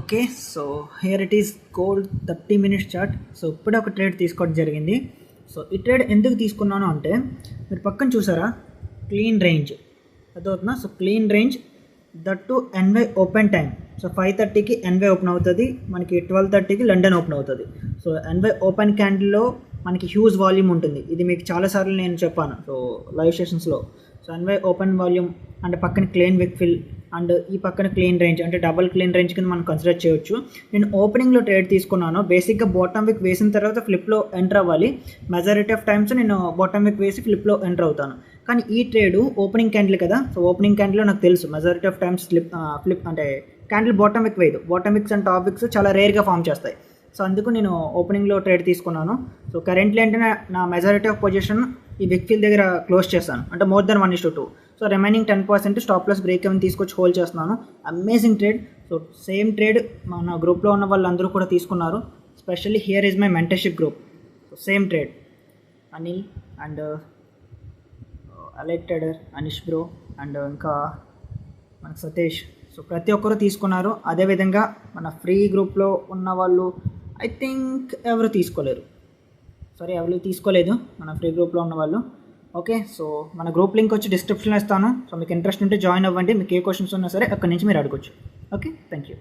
Okay. So here it is gold 30 minutes chart. So ఇప్పుడే ఒక trade తీసుకోవడం జరిగింది. సో ఈ ట్రేడ్ ఎందుకు తీసుకున్నాను అంటే, మీరు పక్కన చూసారా క్లీన్ రేంజ్ అదవుతుందా? So clean range that to NY open time. So 5:30కి ఎన్వై ఓపెన్ అవుతుంది, మనకి 12:30కి లండన్ ఓపెన్ అవుతుంది. సో ఎన్వై ఓపెన్ క్యాండిల్లో మనకి హ్యూజ్ వాల్యూమ్ ఉంటుంది. ఇది మీకు చాలాసార్లు నేను చెప్పాను సో లైవ్ సెషన్స్లో. సో ఎన్వై ఓపెన్ వాల్యూమ్ అంటే పక్కన క్లీన్ విక్ ఫిల్ అండ్ ఈ పక్కన క్లీన్ రేంజ్ అంటే డబుల్ క్లీన్ రేంజ్ కింద మనం కన్సిడర్ చేయొచ్చు. నేను ఓపెనింగ్లో ట్రేడ్ తీసుకున్నాను. బేసిక్గా బాటమ్ విక్ వేసిన తర్వాత ఫ్లిప్లో ఎంటర్ అవ్వాలి. మెజారిటీ ఆఫ్ టైమ్స్ నేను బాటమ్ విక్ వేసి ఫ్లిప్లో ఎంటర్ అవుతాను. కానీ ఈ ట్రేడు ఓపెనింగ్ క్యాండిల్ కదా, సో ఓపెనింగ్ క్యాండిల్లో నాకు తెలుసు మెజారిటీ ఆఫ్ టైమ్స్ ఫ్లిప్ అంటే క్యాండిల్ బాటమ్ విక్ వేయదు. Bottom wicks and top wicks చాలా రేర్గా ఫామ్ చేస్తాయి. సో అందుకు నేను ఓపెనింగ్లో ట్రేడ్ తీసుకున్నాను. సో కరెంట్లీ అంటే నా మెజారిటీ ఆఫ్ పొజిషన్ ఈ విక్ ఫిల్ దగ్గర క్లోజ్ చేస్తాను, అంటే more than 1:2. So remaining 10% stop loss break ఏమైనా తీసుకొచ్చి హోల్డ్ చేస్తున్నాను. Amazing trade. So same trade మన గ్రూప్లో ఉన్న వాళ్ళందరూ కూడా తీసుకున్నారు. Specially here is my mentorship group. So same trade Anil and elite trader Anish bro and ఇంకా మన సతీష్. సో ప్రతి ఒక్కరు తీసుకున్నారు. అదేవిధంగా మన ఫ్రీ గ్రూప్లో ఉన్న వాళ్ళు ఐ థింక్ ఎవరు తీసుకోలేదు మన ఫ్రీ గ్రూప్లో ఉన్న వాళ్ళు. ఓకే. సో మన గ్రూప్ లింక్ వచ్చి డిస్క్రిప్షన్లో ఇస్తాను. సో మీకు ఇంట్రెస్ట్ ఉంటే జాయిన్ అవ్వండి. మీకు ఏ క్వశ్చన్స్ ఉన్నా సరే అక్కడి నుంచి మీరు అడగొచ్చు. Okay, thank you.